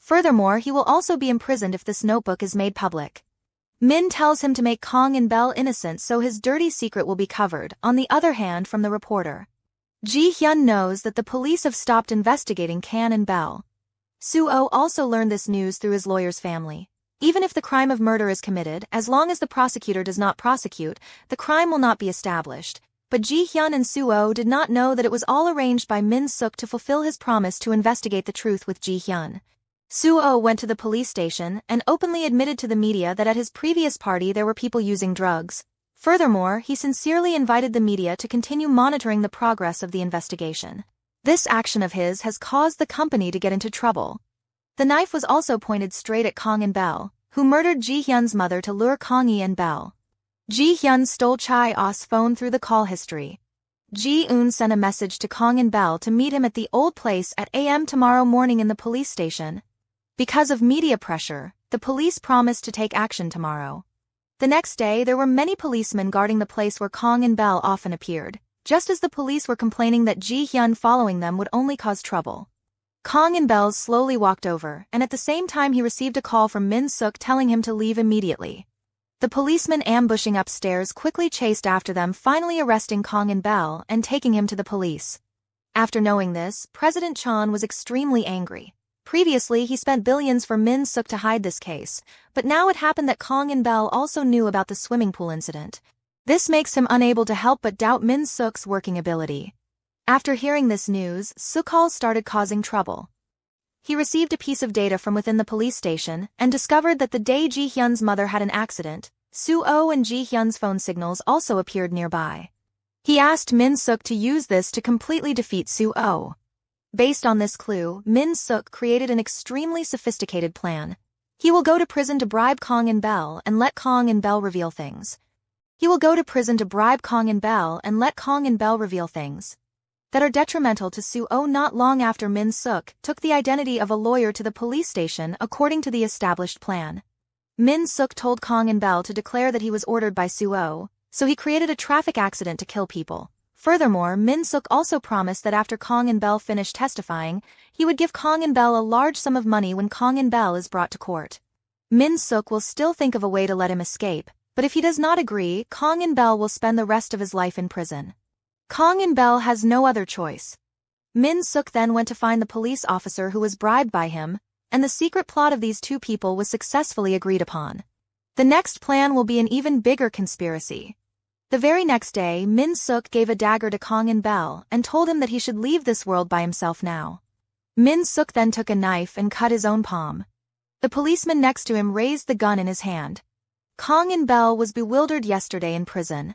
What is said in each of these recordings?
Furthermore, he will also be imprisoned if this notebook is made public. Min tells him to make Kong and Bell innocent so his dirty secret will be covered. On the other hand, from the reporter, Ji-hyun knows that the police have stopped investigating Kang and Bell. Suo also learned this news through his lawyer's family. Even if the crime of murder is committed, as long as the prosecutor does not prosecute, the crime will not be established. But Ji-hyun and Suo did not know that it was all arranged by Min-suk to fulfill his promise to investigate the truth with Ji-hyun. Suo went to the police station and openly admitted to the media that at his previous party there were people using drugs. Furthermore, he sincerely invited the media to continue monitoring the progress of the investigation. This action of his has caused the company to get into trouble. The knife was also pointed straight at Kang and Bell, who murdered Ji-hyun's mother to lure Kang-yi and Bell. Ji-hyun stole Chae-oh's phone through the call history. Ji-eun sent a message to Kang and Bell to meet him at the old place at AM tomorrow morning in the police station. Because of media pressure, the police promised to take action tomorrow. The next day there were many policemen guarding the place where Kang and Bell often appeared, just as the police were complaining that Ji-hyun following them would only cause trouble. Kang and Bell slowly walked over, and at the same time he received a call from Min-suk telling him to leave immediately. The policeman ambushing upstairs quickly chased after them, finally arresting Kang and Bell and taking him to the police. After knowing this, President Chon was extremely angry. Previously, he spent billions for Min-suk to hide this case, but now it happened that Kang and Bell also knew about the swimming pool incident. This makes him unable to help but doubt Min-suk's working ability. After hearing this news, Sukal started causing trouble. He received a piece of data from within the police station and discovered that the day Ji-hyun's mother had an accident, Suo and Ji-hyun's phone signals also appeared nearby. He asked Min-suk to use this to completely defeat Suo. Based on this clue, Min-suk created an extremely sophisticated plan. He will go to prison to bribe Kang and Bell and let Kang and Bell reveal things. That are detrimental to Suo. Not long after, Min-suk took the identity of a lawyer to the police station according to the established plan. Min-suk told Kang and Bell to declare that he was ordered by Suo, so he created a traffic accident to kill people. Furthermore, Min-suk also promised that after Kang and Bell finished testifying, he would give Kang and Bell a large sum of money when Kang and Bell is brought to court. Min-suk will still think of a way to let him escape, but if he does not agree, Kang and Bell will spend the rest of his life in prison. Kang and Bell has no other choice. Min-suk then went to find the police officer who was bribed by him, and the secret plot of these two people was successfully agreed upon. The next plan will be an even bigger conspiracy. The very next day, Min-suk gave a dagger to Kang and Bell and told him that he should leave this world by himself now. Min-suk then took a knife and cut his own palm. The policeman next to him raised the gun in his hand. Kang and Bell was bewildered yesterday in prison.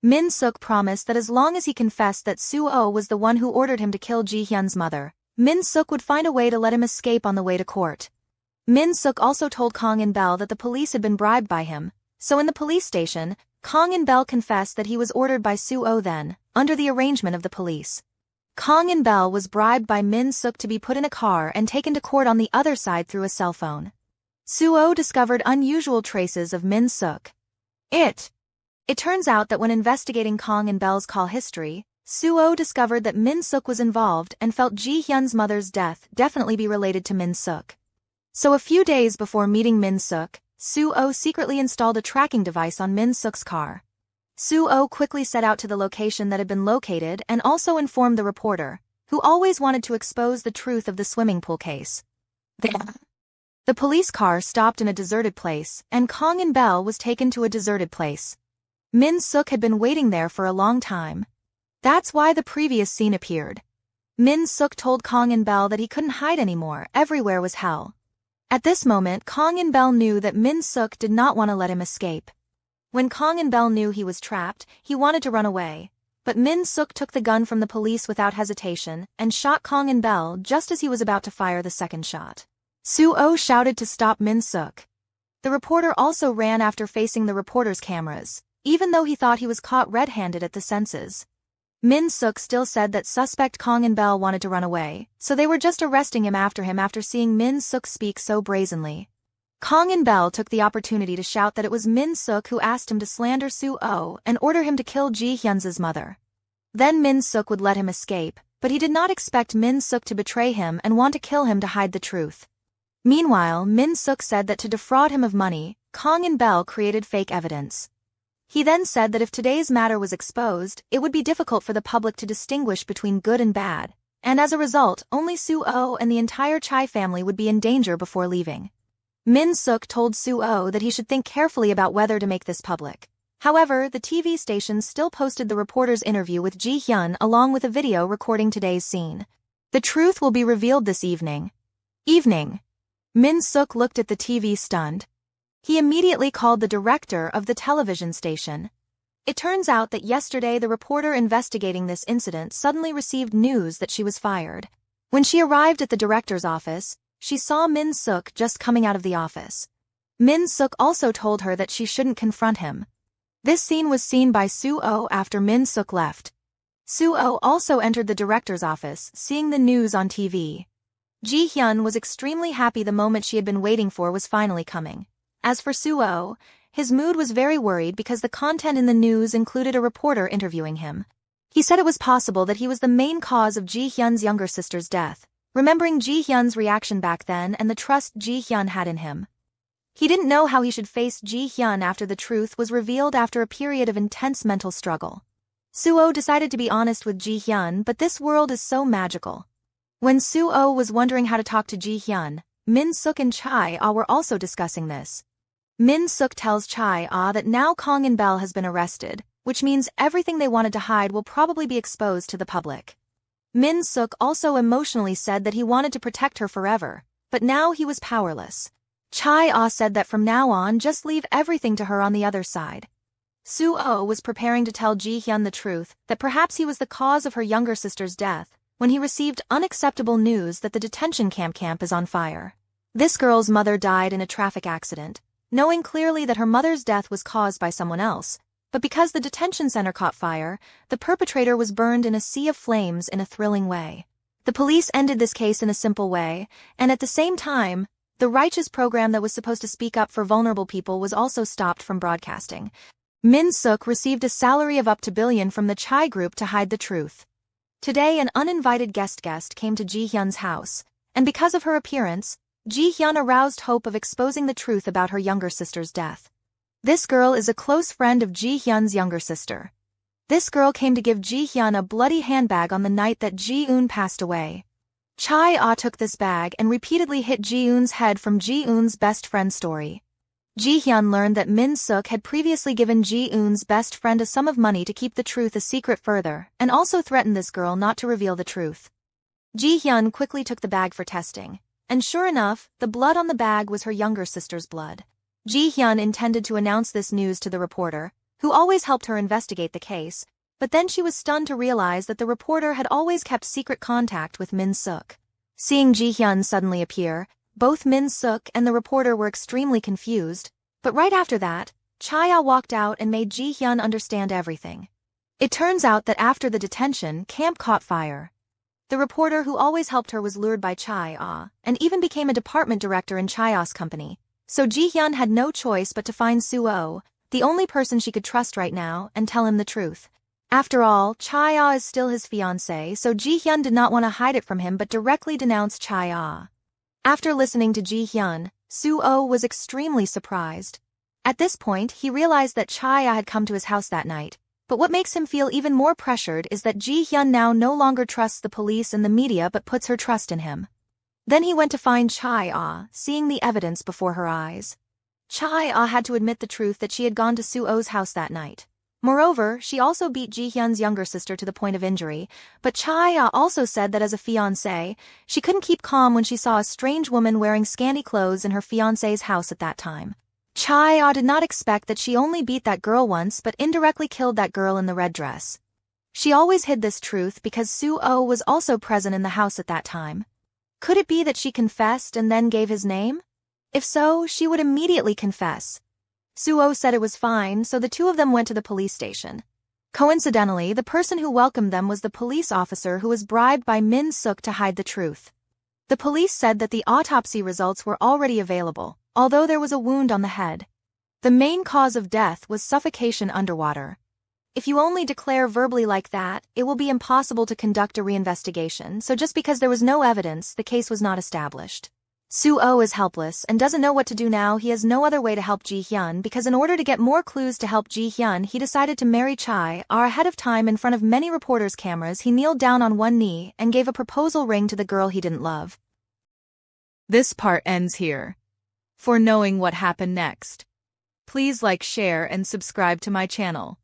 Min-suk promised that as long as he confessed that Suo was the one who ordered him to kill Ji-hyun's mother, Min-suk would find a way to let him escape on the way to court. Min-suk also told Kang and Bell that the police had been bribed by him, so in the police station, Kang and Bell confessed that he was ordered by Suo then, under the arrangement of the police. Kang and Bell was bribed by Min-suk to be put in a car and taken to court on the other side through a cell phone. Suo discovered unusual traces of Min-suk. It turns out that when investigating Kang and Bell's call history, Suo discovered that Min-suk was involved and felt Ji-hyun's mother's death definitely be related to Min-suk. So a few days before meeting Min-suk, Suo secretly installed a tracking device on Min-suk's car. Suo quickly set out to the location that had been located and also informed the reporter, who always wanted to expose the truth of the swimming pool case. The police car stopped in a deserted place, and Kang and Bell was taken to a deserted place. Min-suk had been waiting there for a long time. That's why the previous scene appeared. Min-suk told Kang and Bell that he couldn't hide anymore, everywhere was hell. At this moment, Kang and Bell knew that Min-suk did not want to let him escape. When Kang and Bell knew he was trapped, he wanted to run away. But Min-suk took the gun from the police without hesitation and shot Kang and Bell just as he was about to fire the second shot. Suo shouted to stop Min-suk. The reporter also ran after facing the reporter's cameras, even though he thought he was caught red-handed at the senses. Min-suk still said that suspect Kang and Bell wanted to run away, so they were just arresting him after seeing Min-suk speak so brazenly. Kang and Bell took the opportunity to shout that it was Min-suk who asked him to slander Suo and order him to kill Ji-hyun's mother. Then Min-suk would let him escape, but he did not expect Min-suk to betray him and want to kill him to hide the truth. Meanwhile, Min Suk said that to defraud him of money, Kong and Bell created fake evidence. He then said that if today's matter was exposed, it would be difficult for the public to distinguish between good and bad, and as a result, only Suo and the entire Chai family would be in danger before leaving. Min Suk told Suo that he should think carefully about whether to make this public. However, the TV station still posted the reporter's interview with Ji Hyun along with a video recording today's scene. The truth will be revealed this evening. Min Suk looked at the TV stunned. He immediately called the director of the television station. It turns out that yesterday the reporter investigating this incident suddenly received news that she was fired. When she arrived at the director's office, she saw Min Suk just coming out of the office. Min Suk also told her that she shouldn't confront him. This scene was seen by Suo after Min Suk left. Suo also entered the director's office, seeing the news on TV. Ji Hyun was extremely happy the moment she had been waiting for was finally coming. As for Suo, his mood was very worried because the content in the news included a reporter interviewing him. He said it was possible that he was the main cause of Ji Hyun's younger sister's death, remembering Ji Hyun's reaction back then and the trust Ji Hyun had in him. He didn't know how he should face Ji Hyun after the truth was revealed after a period of intense mental struggle. Suo decided to be honest with Ji Hyun, but this world is so magical. When Suo was wondering how to talk to Ji Hyun, Min Suk and Chai were also discussing this. Min Suk tells Chai that now Kong and Bell has been arrested, which means everything they wanted to hide will probably be exposed to the public. Min Suk also emotionally said that he wanted to protect her forever, but now he was powerless. Chai said that from now on just leave everything to her on the other side. Suo was preparing to tell Ji Hyun the truth, that perhaps he was the cause of her younger sister's death, when he received unacceptable news that the detention camp is on fire. This girl's mother died in a traffic accident, knowing clearly that her mother's death was caused by someone else, but because the detention center caught fire, the perpetrator was burned in a sea of flames in a thrilling way. The police ended this case in a simple way, and at the same time, the Righteous program that was supposed to speak up for vulnerable people was also stopped from broadcasting. Min Suk received a salary of up to billion from the Chai group to hide the truth. Today an uninvited guest came to Ji Hyun's house, and because of her appearance, Ji Hyun aroused hope of exposing the truth about her younger sister's death. This girl is a close friend of Ji Hyun's younger sister. This girl came to give Ji Hyun a bloody handbag on the night that Ji-eun passed away. Chai took this bag and repeatedly hit Ji-eun's head from Ji-eun's best friend story. Ji Hyun learned that Min Suk had previously given Ji-eun's best friend a sum of money to keep the truth a secret further, and also threatened this girl not to reveal the truth. Ji Hyun quickly took the bag for testing, and sure enough, the blood on the bag was her younger sister's blood. Ji Hyun intended to announce this news to the reporter, who always helped her investigate the case, but then she was stunned to realize that the reporter had always kept secret contact with Min Suk. Seeing Ji Hyun suddenly appear, both Min Suk and the reporter were extremely confused, but right after that, Chaya walked out and made Ji Hyun understand everything. It turns out that after the detention camp caught fire. The reporter who always helped her was lured by Chaya, and even became a department director in Chaya's company, so Ji Hyun had no choice but to find Suo, the only person she could trust right now, and tell him the truth. After all, Chaya is still his fiancé, so Ji Hyun did not want to hide it from him but directly denounced Chaya. After listening to Ji Hyun, Suo was extremely surprised. At this point, he realized that Chaya had come to his house that night, but what makes him feel even more pressured is that Ji Hyun now no longer trusts the police and the media but puts her trust in him. Then he went to find Chaya, seeing the evidence before her eyes. Chaya had to admit the truth that she had gone to Suo's house that night. Moreover, she also beat Ji Hyun's younger sister to the point of injury, but Chaya also said that as a fiancé, she couldn't keep calm when she saw a strange woman wearing scanty clothes in her fiancé's house at that time. Chaya did not expect that she only beat that girl once but indirectly killed that girl in the red dress. She always hid this truth because Suo was also present in the house at that time. Could it be that she confessed and then gave his name? If so, she would immediately confess. Suo said it was fine, so the two of them went to the police station. Coincidentally, the person who welcomed them was the police officer who was bribed by Min Suk to hide the truth. The police said that the autopsy results were already available, although there was a wound on the head. The main cause of death was suffocation underwater. If you only declare verbally like that, it will be impossible to conduct a reinvestigation, so just because there was no evidence, the case was not established. Suo is helpless and doesn't know what to do now. He has no other way to help Ji-hyun because in order to get more clues to help Ji-hyun, he decided to marry Chai. Ahead of time in front of many reporters' cameras, he kneeled down on one knee and gave a proposal ring to the girl he didn't love. This part ends here. For knowing what happened next, please like, share, and subscribe to my channel.